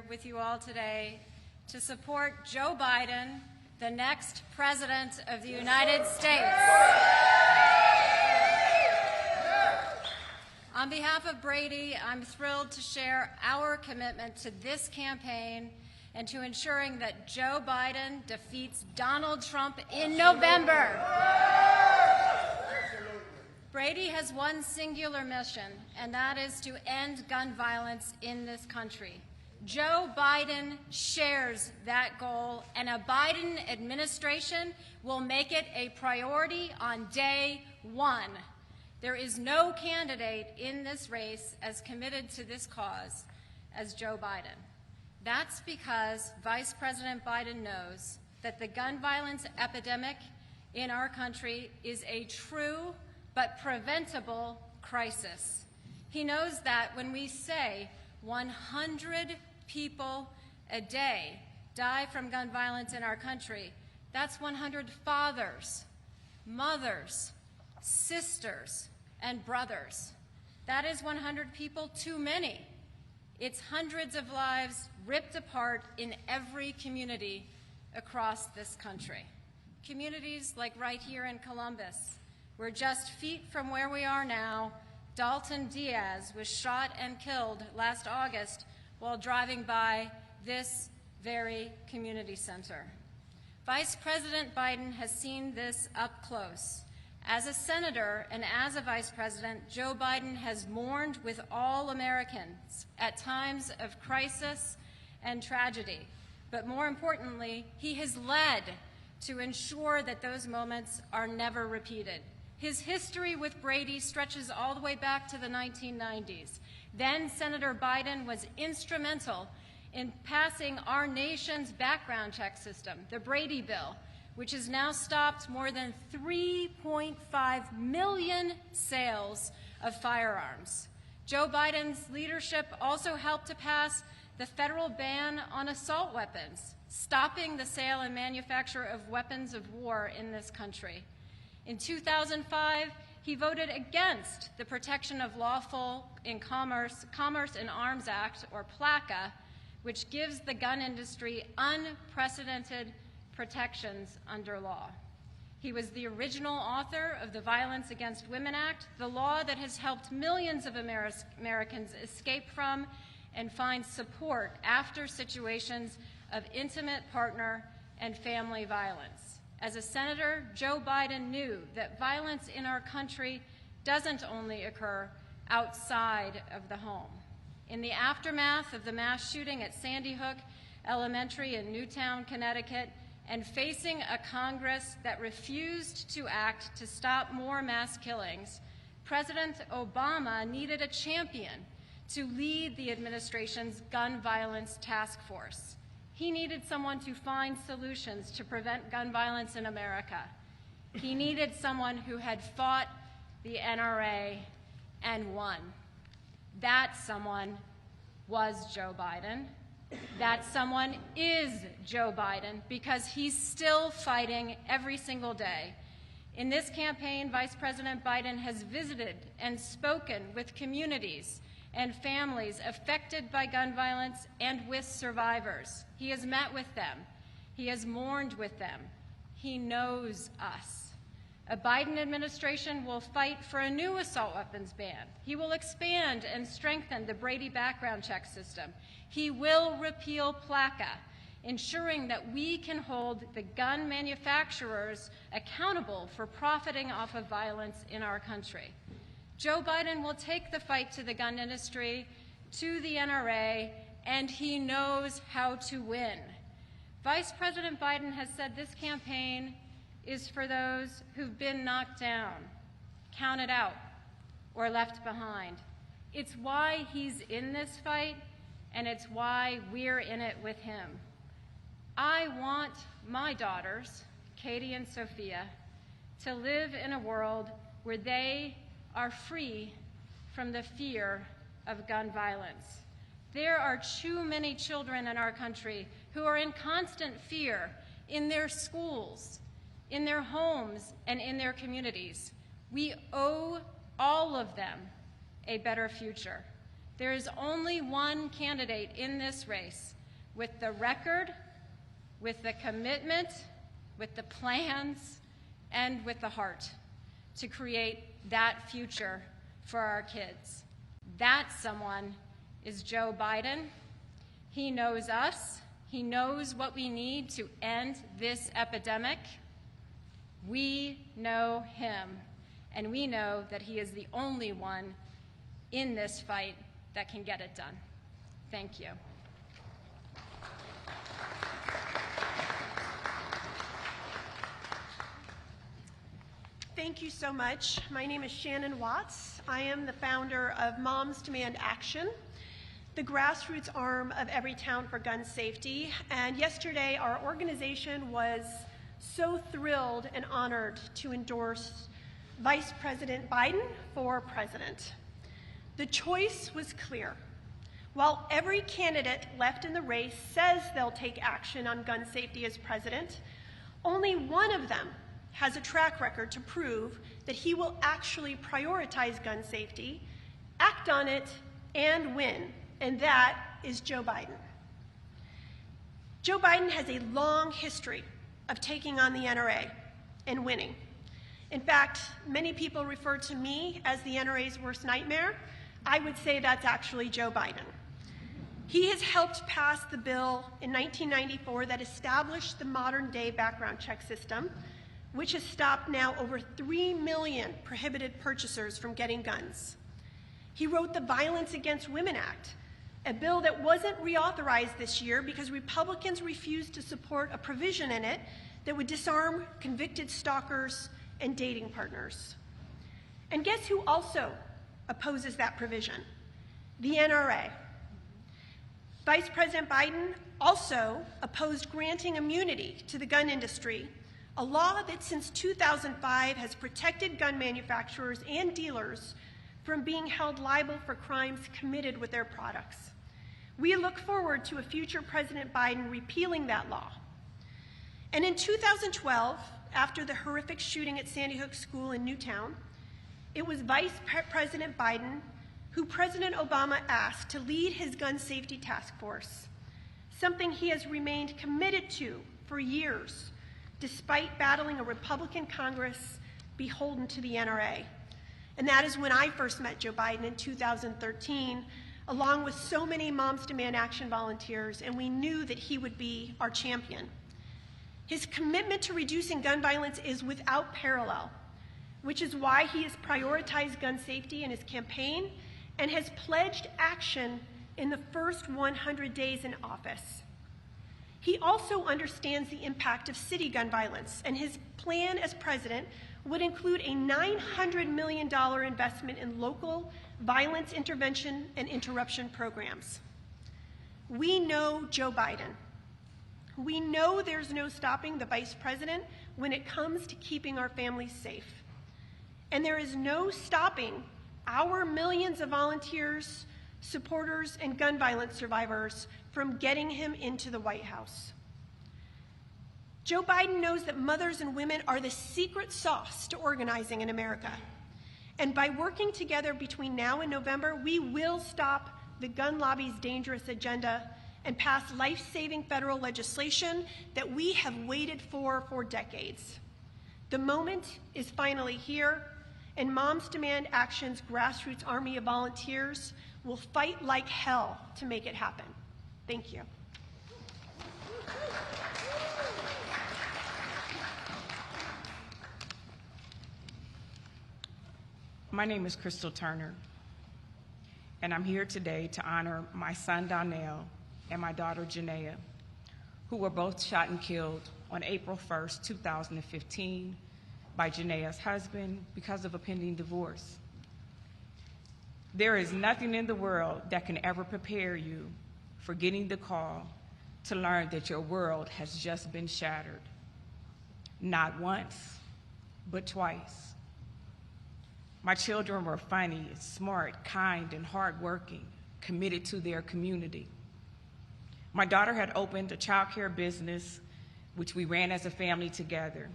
with you all today to support Joe Biden, the next President of the United States. On behalf of Brady, I'm thrilled to share our commitment to this campaign and to ensuring that Joe Biden defeats Donald Trump in November. Brady has one singular mission, and that is to end gun violence in this country. Joe Biden shares that goal, and a Biden administration will make it a priority on day one. There is no candidate in this race as committed to this cause as Joe Biden. That's because Vice President Biden knows that the gun violence epidemic in our country is a true but preventable crisis. He knows that when we say 100 people a day die from gun violence in our country, that's 100 fathers, mothers, sisters, and brothers. That is 100 people too many. It's hundreds of lives ripped apart in every community across this country. Communities like right here in Columbus, where just feet from where we are now, Dalton Diaz was shot and killed last August while driving by this very community center. Vice President Biden has seen this up close. As a senator and as a vice president, Joe Biden has mourned with all Americans at times of crisis and tragedy. But more importantly, he has led to ensure that those moments are never repeated. His history with Brady stretches all the way back to the 1990s. Then Senator Biden was instrumental in passing our nation's background check system, the Brady Bill, which has now stopped more than 3.5 million sales of firearms. Joe Biden's leadership also helped to pass the federal ban on assault weapons, stopping the sale and manufacture of weapons of war in this country. In 2005, he voted against the Protection of Lawful in Commerce in Arms Act, or PLACA, which gives the gun industry unprecedented protections under law. He was the original author of the Violence Against Women Act, the law that has helped millions of Americans escape from and find support after situations of intimate partner and family violence. As a senator, Joe Biden knew that violence in our country doesn't only occur outside of the home. In the aftermath of the mass shooting at Sandy Hook Elementary in Newtown, Connecticut, and facing a Congress that refused to act to stop more mass killings, President Obama needed a champion to lead the administration's gun violence task force. He needed someone to find solutions to prevent gun violence in America. He needed someone who had fought the NRA and won. That someone was Joe Biden. That someone is Joe Biden, because he's still fighting every single day. In this campaign, Vice President Biden has visited and spoken with communities and families affected by gun violence and with survivors. He has met with them. He has mourned with them. He knows us. A Biden administration will fight for a new assault weapons ban. He will expand and strengthen the Brady background check system. He will repeal PLACA, ensuring that we can hold the gun manufacturers accountable for profiting off of violence in our country. Joe Biden will take the fight to the gun industry, to the NRA, and he knows how to win. Vice President Biden has said this campaign is for those who've been knocked down, counted out, or left behind. It's why he's in this fight, and it's why we're in it with him. I want my daughters, Katie and Sophia, to live in a world where they are free from the fear of gun violence. There are too many children in our country who are in constant fear in their schools, in their homes, and in their communities. We owe all of them a better future. There is only one candidate in this race with the record, with the commitment, with the plans, and with the heart to create that future for our kids. That someone is Joe Biden. He knows us. He knows what we need to end this epidemic. We know him, and we know that he is the only one in this fight that can get it done. Thank you. Thank you so much. My name is Shannon Watts. I am the founder of Moms Demand Action, the grassroots arm of Everytown for Gun Safety. And yesterday, our organization was so thrilled and honored to endorse Vice President Biden for president. The choice was clear. While every candidate left in the race says they'll take action on gun safety as president, only one of them has a track record to prove that he will actually prioritize gun safety, act on it, and win, and that is Joe Biden. Joe Biden has a long history of taking on the NRA and winning. In fact, many people refer to me as the NRA's worst nightmare. I would say that's actually Joe Biden. He has helped pass the bill in 1994 that established the modern-day background check system, which has stopped now over 3 million prohibited purchasers from getting guns. He wrote the Violence Against Women Act, a bill that wasn't reauthorized this year because Republicans refused to support a provision in it that would disarm convicted stalkers and dating partners. And guess who also opposes that provision? The NRA. Vice President Biden also opposed granting immunity to the gun industry, a law that since 2005 has protected gun manufacturers and dealers from being held liable for crimes committed with their products. We look forward to a future President Biden repealing that law. And in 2012, after the horrific shooting at Sandy Hook School in Newtown, it was Vice President Biden who President Obama asked to lead his gun safety task force, something he has remained committed to for years, despite battling a Republican Congress beholden to the NRA. And that is when I first met Joe Biden in 2013, along with so many Moms Demand Action volunteers, and we knew that he would be our champion. His commitment to reducing gun violence is without parallel, which is why he has prioritized gun safety in his campaign and has pledged action in the first 100 days in office. He also understands the impact of city gun violence, and his plan as president would include a $900 million investment in local violence intervention and interruption programs. We know Joe Biden. We know there's no stopping the vice president when it comes to keeping our families safe. And there is no stopping our millions of volunteers, supporters, and gun violence survivors from getting him into the White House. Joe Biden knows that mothers and women are the secret sauce to organizing in America. And by working together between now and November, we will stop the gun lobby's dangerous agenda and pass life-saving federal legislation that we have waited for decades. The moment is finally here, and Moms Demand Action's grassroots army of volunteers will fight like hell to make it happen. Thank you. My name is Crystal Turner, and I'm here today to honor my son Donnell and my daughter Janaea, who were both shot and killed on April 1st, 2015 by Janaea's husband because of a pending divorce. There is nothing in the world that can ever prepare you for getting the call to learn that your world has just been shattered. Not once, but twice. My children were funny, smart, kind, and hardworking, committed to their community. My daughter had opened a child care business, which we ran as a family together.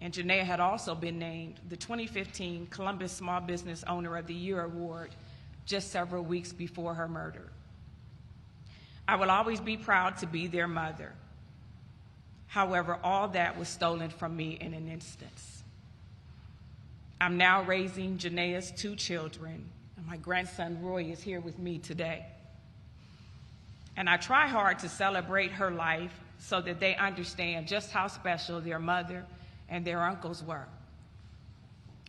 And Janaea had also been named the 2015 Columbus Small Business Owner of the Year Award just several weeks before her murder. I will always be proud to be their mother. However, all that was stolen from me in an instance. I'm now raising Janaea's 2 children, and my grandson Roy is here with me today. And I try hard to celebrate her life so that they understand just how special their mother and their uncles were.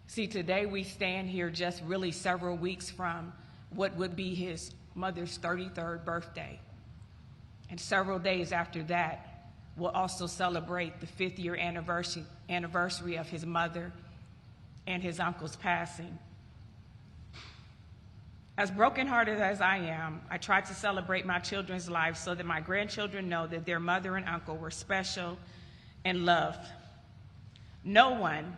See, today we stand here just really several weeks from what would be his mother's 33rd birthday. And several days after that, we'll also celebrate the 5th year anniversary of his mother and his uncle's passing. As brokenhearted as I am, I try to celebrate my children's lives so that my grandchildren know that their mother and uncle were special and loved. No one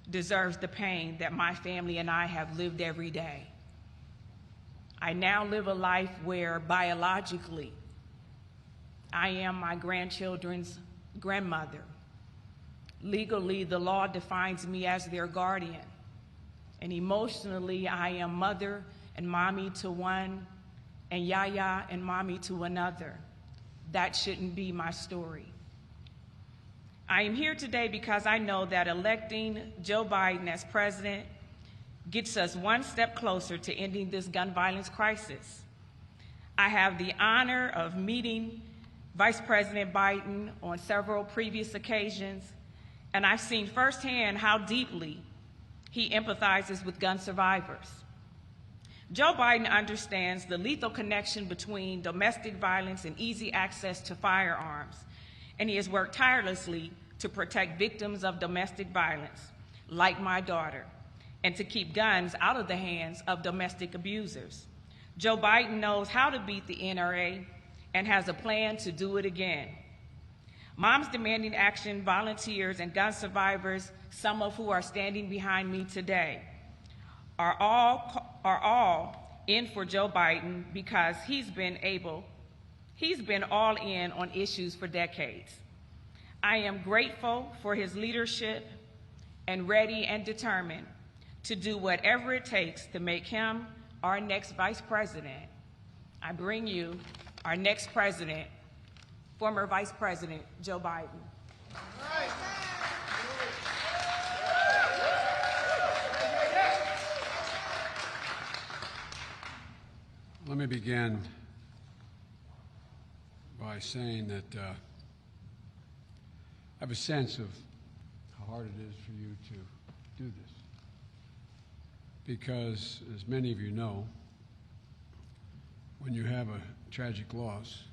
deserves the pain that my family and I have lived every day. I now live a life where biologically I am my grandchildren's grandmother. Legally, the law defines me as their guardian. And emotionally, I am mother and mommy to one, and yaya and mommy to another. That shouldn't be my story. I am here today because I know that electing Joe Biden as president gets us one step closer to ending this gun violence crisis. I have the honor of meeting Vice President Biden on several previous occasions, and I've seen firsthand how deeply he empathizes with gun survivors. Joe Biden understands the lethal connection between domestic violence and easy access to firearms, and he has worked tirelessly to protect victims of domestic violence, like my daughter, and to keep guns out of the hands of domestic abusers. Joe Biden knows how to beat the NRA and has a plan to do it again. Moms Demanding Action volunteers and gun survivors, some of who are standing behind me today, are all in for Joe Biden because he's been all in on issues for decades. I am grateful for his leadership and ready and determined to do whatever it takes to make him our next vice president. I bring you our next president, former Vice President Joe Biden. Let me begin by saying that I have a sense of how hard it is for you to do this. Because, as many of you know, when you have a tragic loss,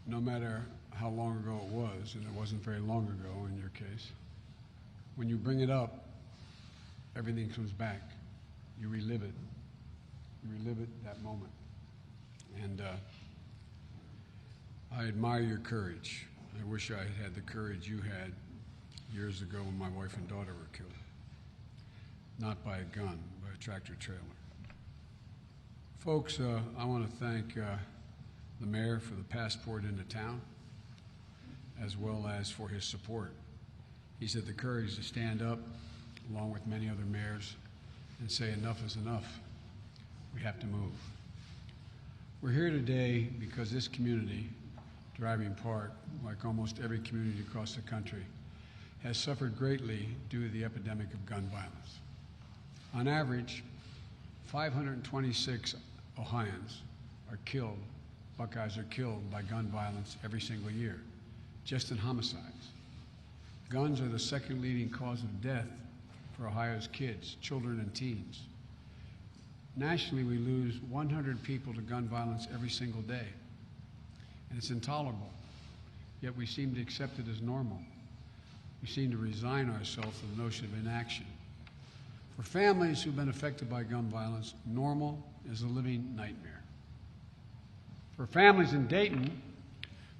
no matter how long ago it was, and it wasn't very long ago in your case, when you bring it up, everything comes back. You relive it. You relive it, that moment. And I admire your courage. I wish I had the courage you had years ago when my wife and daughter were killed. Not by a gun, by a tractor trailer. Folks, I want to thank the mayor for the passport into town, as well as for his support. He's had the courage to stand up, along with many other mayors, and say enough is enough. We have to move. We're here today because this community, Driving Park, like almost every community across the country, has suffered greatly due to the epidemic of gun violence. On average, 526 Ohioans are killed, Buckeyes are killed by gun violence every single year, just in homicides. Guns are the second leading cause of death for Ohio's kids, children, and teens. Nationally, we lose 100 people to gun violence every single day, and it's intolerable, yet we seem to accept it as normal. We seem to resign ourselves to the notion of inaction. For families who've been affected by gun violence, normal is a living nightmare. For families in Dayton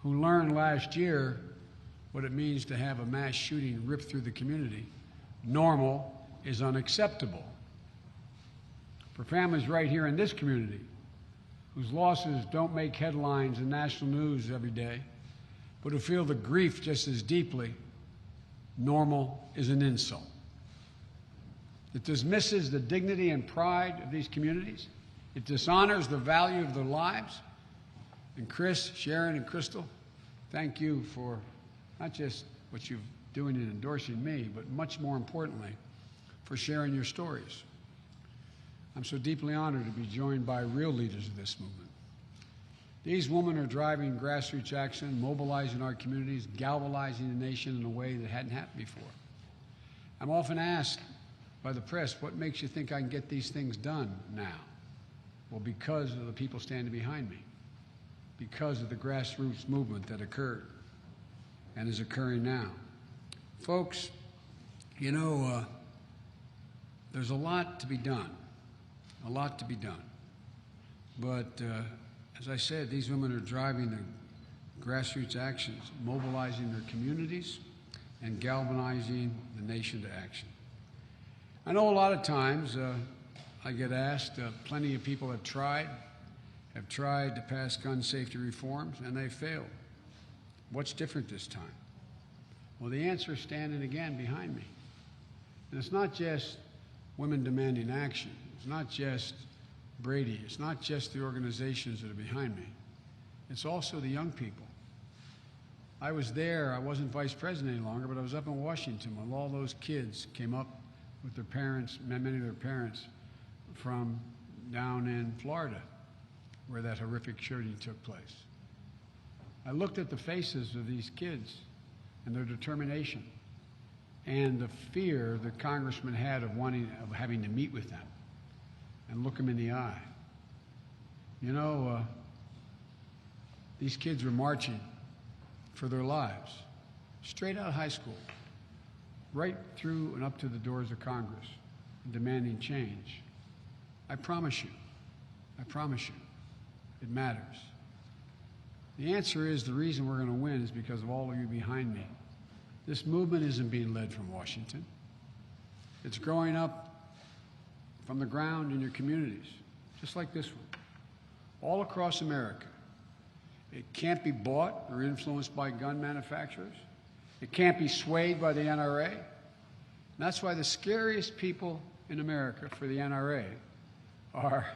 who learned last year what it means to have a mass shooting rip through the community, normal is unacceptable. For families right here in this community whose losses don't make headlines in national news every day, but who feel the grief just as deeply, normal is an insult. It dismisses the dignity and pride of these communities. It dishonors the value of their lives. And Chris, Sharon, and Crystal, thank you for not just what you're doing in endorsing me, but much more importantly, for sharing your stories. I'm so deeply honored to be joined by real leaders of this movement. These women are driving grassroots action, mobilizing our communities, galvanizing the nation in a way that hadn't happened before. I'm often asked by the press, what makes you think I can get these things done now? Well, because of the people standing behind me, because of the grassroots movement that occurred and is occurring now. Folks, you know, there's a lot to be done, a lot to be done. But as I said, these women are driving the grassroots actions, mobilizing their communities and galvanizing the nation to action. I know a lot of times I get asked, plenty of people have tried to pass gun safety reforms, and they failed. What's different this time? Well, the answer is standing again behind me. And it's not just women demanding action. It's not just Brady. It's not just the organizations that are behind me. It's also the young people. I was there. I wasn't vice president any longer, but I was up in Washington when all those kids came up with their parents, many of their parents, from down in Florida, where that horrific shooting took place. I looked at the faces of these kids and their determination and the fear the congressman had of having to meet with them and look them in the eye. You know, these kids were marching for their lives, straight out of high school, right through and up to the doors of Congress, demanding change. I promise you, it matters. The answer is the reason we're going to win is because of all of you behind me. This movement isn't being led from Washington. It's growing up from the ground in your communities, just like this one, all across America. It can't be bought or influenced by gun manufacturers. It can't be swayed by the NRA. And that's why the scariest people in America for the NRA are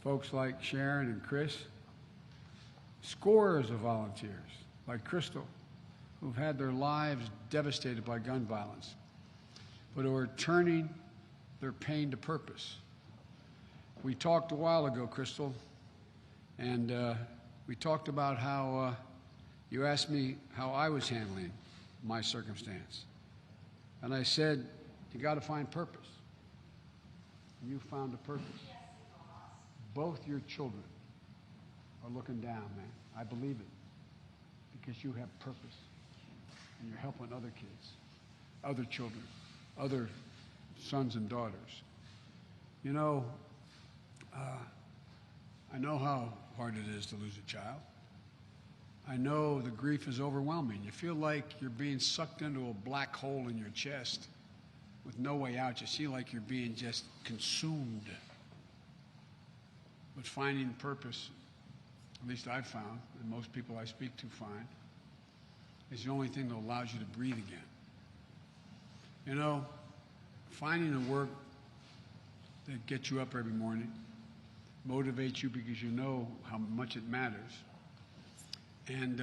folks like Sharon and Chris, scores of volunteers like Crystal, who've had their lives devastated by gun violence, but who are turning their pain to purpose. We talked a while ago, Crystal, and we talked about how you asked me how I was handling my circumstance. And I said, you got to find purpose. And you found a purpose. Both your children are looking down, man. I believe it because you have purpose and you're helping other kids, other children, other sons and daughters. You know, I know how hard it is to lose a child. I know the grief is overwhelming. You feel like you're being sucked into a black hole in your chest with no way out. You feel like you're being just consumed. But finding purpose, at least I've found, and most people I speak to find, is the only thing that allows you to breathe again. You know, finding a work that gets you up every morning, motivates you because you know how much it matters. And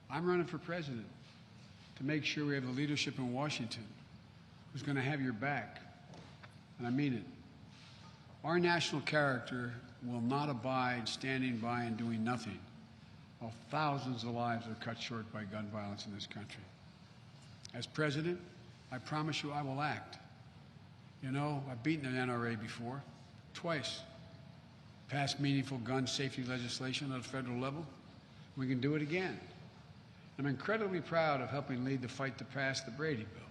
I'm running for president to make sure we have the leadership in Washington who's going to have your back. And I mean it. Our national character will not abide standing by and doing nothing while thousands of lives are cut short by gun violence in this country. As president, I promise you I will act. You know, I've beaten an NRA before, twice. Passed meaningful gun safety legislation at a federal level. We can do it again. I'm incredibly proud of helping lead the fight to pass the Brady bill.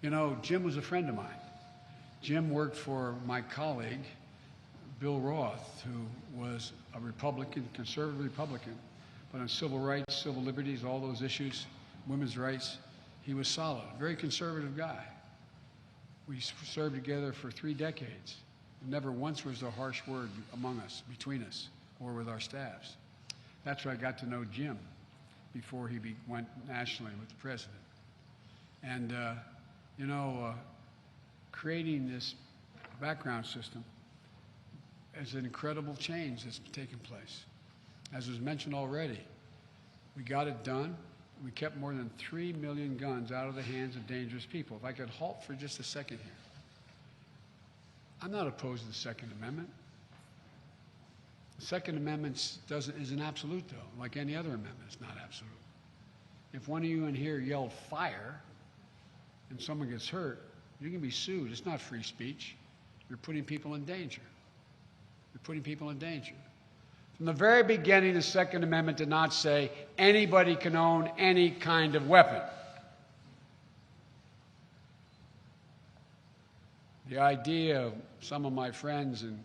You know, Jim was a friend of mine. Jim worked for my colleague, Bill Roth, who was a Republican, conservative Republican, but on civil rights, civil liberties, all those issues, women's rights, he was solid, very conservative guy. We served together for 3 decades. Never once was there a harsh word among us, between us, or with our staffs. That's where I got to know Jim before he went nationally with the president. And, you know, creating this background system is an incredible change that's taken place. As was mentioned already, we got it done. We kept more than 3 million guns out of the hands of dangerous people. If I could halt for just a second here. I'm not opposed to the Second Amendment. The Second Amendment is an absolute, though. Like any other amendment, it's not absolute. If one of you in here yelled fire and someone gets hurt, you can be sued. It's not free speech. You're putting people in danger. You're putting people in danger. From the very beginning, the Second Amendment did not say anybody can own any kind of weapon. The idea of some of my friends and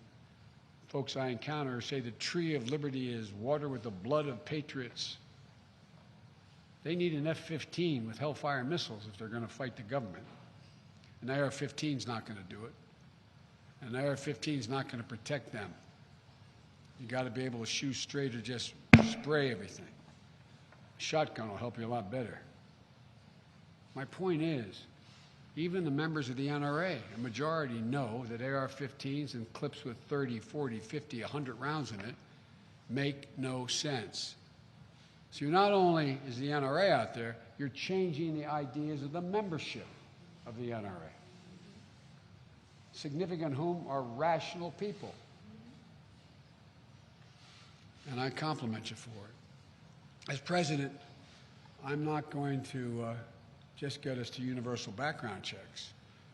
folks I encounter say the tree of liberty is water with the blood of patriots. They need an F-15 with Hellfire missiles if they're going to fight the government. An AR-15 is not going to do it. An AR-15 is not going to protect them. You got to be able to shoot straight or just spray everything. A shotgun will help you a lot better. My point is, even the members of the NRA, a majority, know that AR-15s and clips with 30, 40, 50, 100 rounds in it make no sense. So you're not only is the NRA out there, you're changing the ideas of the membership of the NRA. Significant whom are rational people. And I compliment you for it. As president, I'm not going to just get us to universal background checks,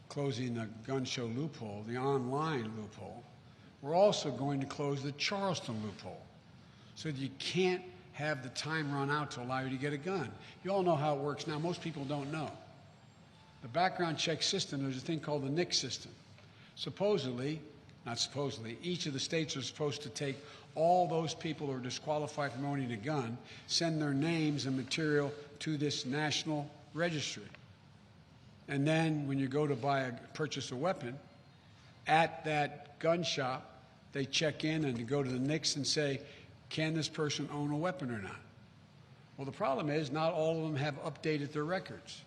closing the gun show loophole, the online loophole. We're also going to close the Charleston loophole so that you can't have the time run out to allow you to get a gun. You all know how it works now. Most people don't know. The background check system, there's a thing called the NICS system. Supposedly, not supposedly, each of the states are supposed to take all those people who are disqualified from owning a gun, send their names and material to this national registry. And then when you go to purchase a weapon, at that gun shop, they check in and go to the NICS and say, can this person own a weapon or not? Well, the problem is not all of them have updated their records.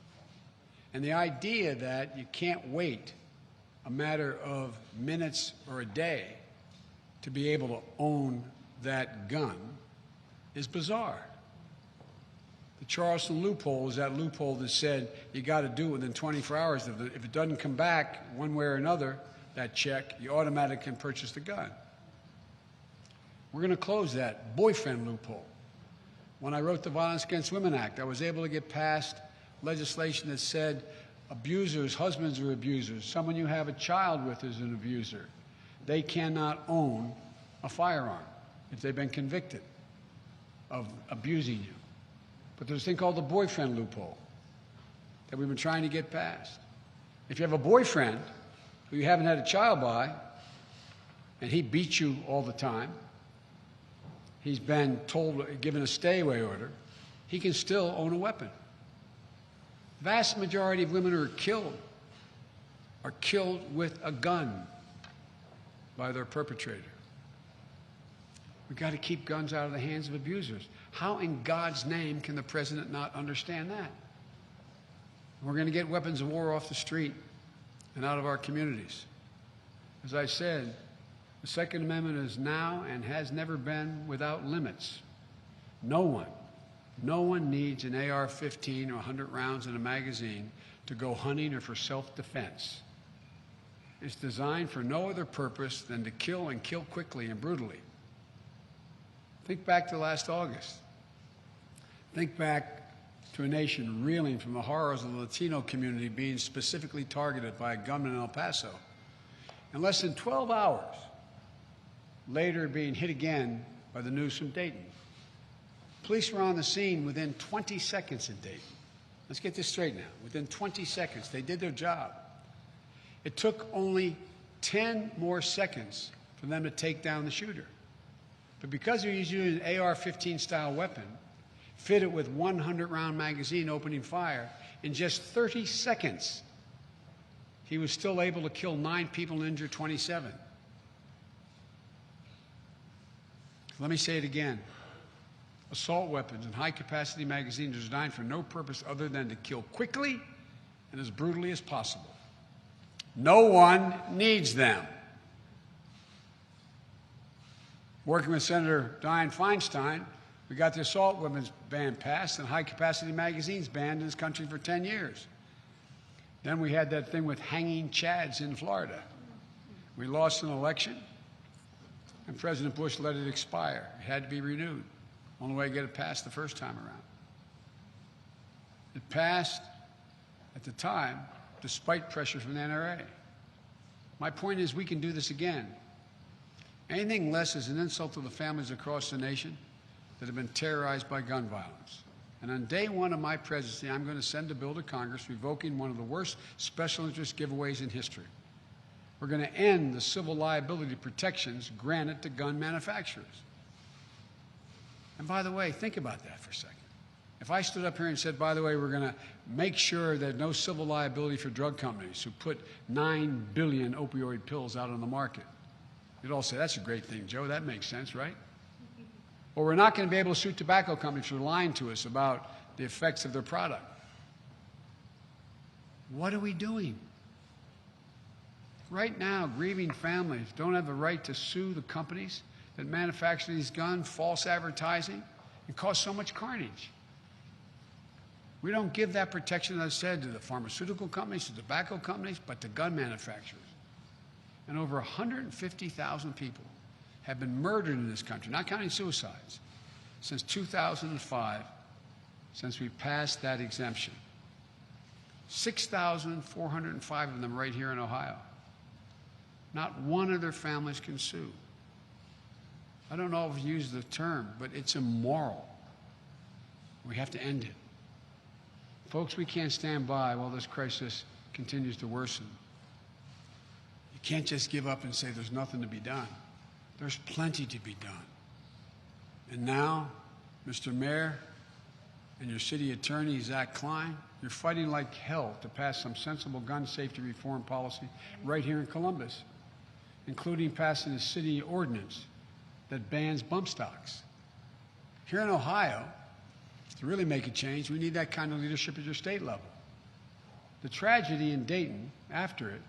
And the idea that you can't wait a matter of minutes or a day to be able to own that gun is bizarre. The Charleston loophole is that loophole that said you got to do it within 24 hours. If it doesn't come back one way or another, that check, you automatically can purchase the gun. We're going to close that boyfriend loophole. When I wrote the Violence Against Women Act, I was able to get past legislation that said abusers, husbands are abusers, someone you have a child with is an abuser. They cannot own a firearm if they've been convicted of abusing you. But there's a thing called the boyfriend loophole that we've been trying to get past. If you have a boyfriend who you haven't had a child by, and he beats you all the time, he's been given a stay-away order, he can still own a weapon. Vast majority of women who are killed with a gun by their perpetrator. We've got to keep guns out of the hands of abusers. How in God's name can the president not understand that? We're going to get weapons of war off the street and out of our communities. As I said, the Second Amendment is now and has never been without limits. No one needs an AR-15 or 100 rounds in a magazine to go hunting or for self-defense. It's designed for no other purpose than to kill and kill quickly and brutally. Think back to last August. Think back to a nation reeling from the horrors of the Latino community being specifically targeted by a gunman in El Paso. In less than 12 hours, later being hit again by the news from Dayton. Police were on the scene within 20 seconds in Dayton. Let's get this straight now. Within 20 seconds, they did their job. It took only 10 more seconds for them to take down the shooter. But because he was using an AR-15 style weapon, fitted with 100-round magazine opening fire, in just 30 seconds, he was still able to kill 9 people and injure 27. Let me say it again. Assault weapons and high-capacity magazines are designed for no purpose other than to kill quickly and as brutally as possible. No one needs them. Working with Senator Dianne Feinstein, we got the assault weapons ban passed and high-capacity magazines banned in this country for 10 years. Then we had that thing with hanging chads in Florida. We lost an election, and President Bush let it expire. It had to be renewed. Only way to get it passed the first time around. It passed at the time despite pressure from the NRA. My point is we can do this again. Anything less is an insult to the families across the nation that have been terrorized by gun violence. And on day one of my presidency, I'm going to send a bill to Congress revoking one of the worst special interest giveaways in history. We're going to end the civil liability protections granted to gun manufacturers. And by the way, think about that for a second. If I stood up here and said, by the way, we're going to make sure there's no civil liability for drug companies who put 9 billion opioid pills out on the market, you'd all say, that's a great thing, Joe. That makes sense, right? Or we're not going to be able to sue tobacco companies for lying to us about the effects of their product. What are we doing? Right now, grieving families don't have the right to sue the companies that manufacture these guns, false advertising, and cause so much carnage. We don't give that protection, as I said, to the pharmaceutical companies, to tobacco companies, but to gun manufacturers. And over 150,000 people have been murdered in this country, not counting suicides, since 2005, since we passed that exemption. 6,405 of them right here in Ohio. Not one of their families can sue. I don't know if you use the term, but it's immoral. We have to end it. Folks, we can't stand by while this crisis continues to worsen. You can't just give up and say there's nothing to be done. There's plenty to be done. And now, Mr. Mayor and your city attorney, Zach Klein, you're fighting like hell to pass some sensible gun safety reform policy right here in Columbus, including passing a city ordinance that bans bump stocks. Here in Ohio, to really make a change, we need that kind of leadership at your state level. The tragedy in Dayton, after it,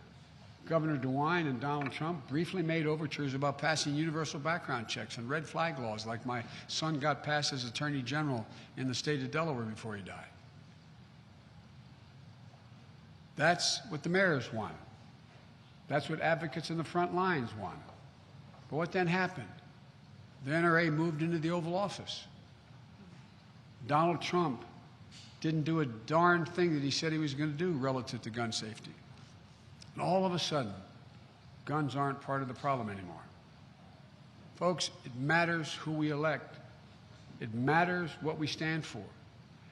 Governor DeWine and Donald Trump briefly made overtures about passing universal background checks and red flag laws like my son got passed as Attorney General in the state of Delaware before he died. That's what the mayors wanted. That's what advocates in the front lines wanted. But what then happened? The NRA moved into the Oval Office. Donald Trump didn't do a darn thing that he said he was going to do relative to gun safety. And all of a sudden, guns aren't part of the problem anymore. Folks, it matters who we elect. It matters what we stand for.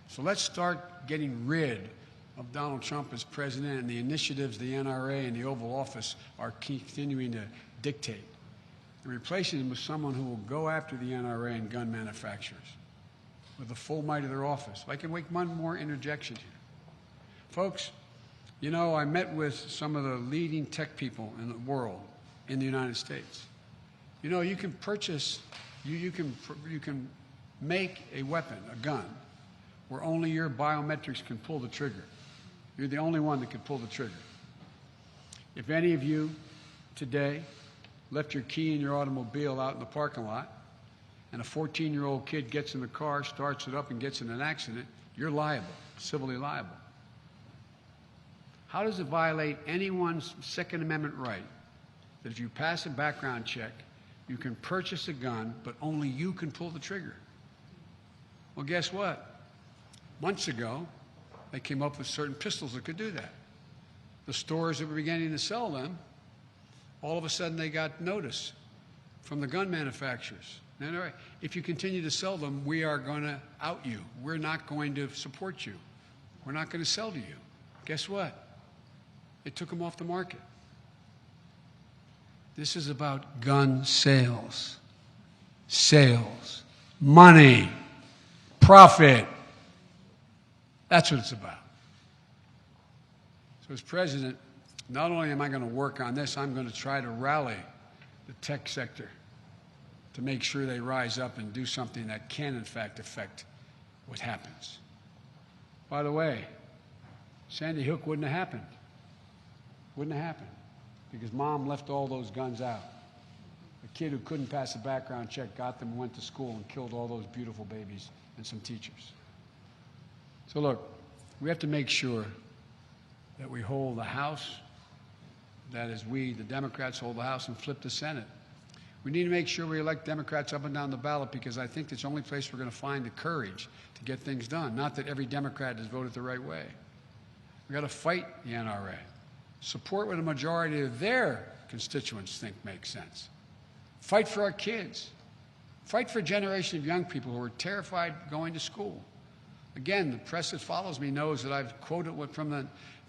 So let's start getting rid of Donald Trump as president and the initiatives the NRA and the Oval Office are continuing to dictate, and replacing him with someone who will go after the NRA and gun manufacturers with the full might of their office. If I can make one more interjection here. Folks, you know, I met with some of the leading tech people in the world, in the United States. You know, you can purchase, you can make a weapon, a gun, where only your biometrics can pull the trigger. You're the only one that can pull the trigger. If any of you today left your key in your automobile out in the parking lot, and a 14-year-old kid gets in the car, starts it up, and gets in an accident, you're liable, civilly liable. How does it violate anyone's Second Amendment right that if you pass a background check, you can purchase a gun, but only you can pull the trigger? Well, guess what? Months ago, they came up with certain pistols that could do that. The stores that were beginning to sell them, all of a sudden they got notice from the gun manufacturers. And all right, if you continue to sell them, we are going to out you. We're not going to support you. We're not going to sell to you. Guess what? They took them off the market. This is about gun sales. Sales. Money. Profit. That's what it's about. So as president, not only am I going to work on this, I'm going to try to rally the tech sector to make sure they rise up and do something that can, in fact, affect what happens. By the way, Sandy Hook wouldn't have happened Wouldn't have happened because Mom left all those guns out. A kid who couldn't pass a background check got them and went to school and killed all those beautiful babies and some teachers. So look, we have to make sure that we hold the House, that is we, the Democrats, hold the House and flip the Senate. We need to make sure we elect Democrats up and down the ballot because I think it's the only place we're going to find the courage to get things done. Not that every Democrat has voted the right way. We've got to fight the NRA. Support what a majority of their constituents think makes sense. Fight for our kids. Fight for a generation of young people who are terrified going to school. Again, the press that follows me knows that I've quoted from the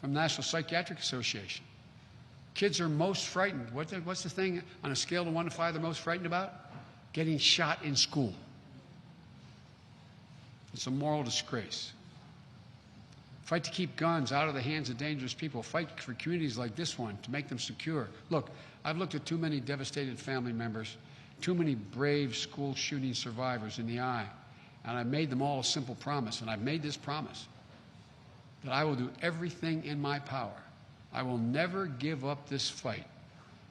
National Psychiatric Association. Kids are most frightened. What's the thing on a scale of 1 to 5 they're most frightened about? Getting shot in school. It's a moral disgrace. Fight to keep guns out of the hands of dangerous people. Fight for communities like this one to make them secure. Look, I've looked at too many devastated family members, too many brave school shooting survivors in the eye, and I've made them all a simple promise, and I've made this promise, that I will do everything in my power. I will never give up this fight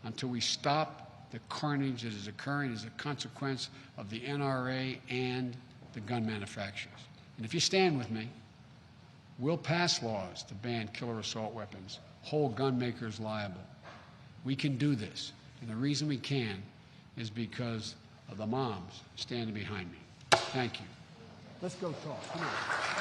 until we stop the carnage that is occurring as a consequence of the NRA and the gun manufacturers. And if you stand with me, we'll pass laws to ban killer assault weapons, hold gun makers liable. We can do this. And the reason we can is because of the moms standing behind me. Thank you. Let's go talk. Come on.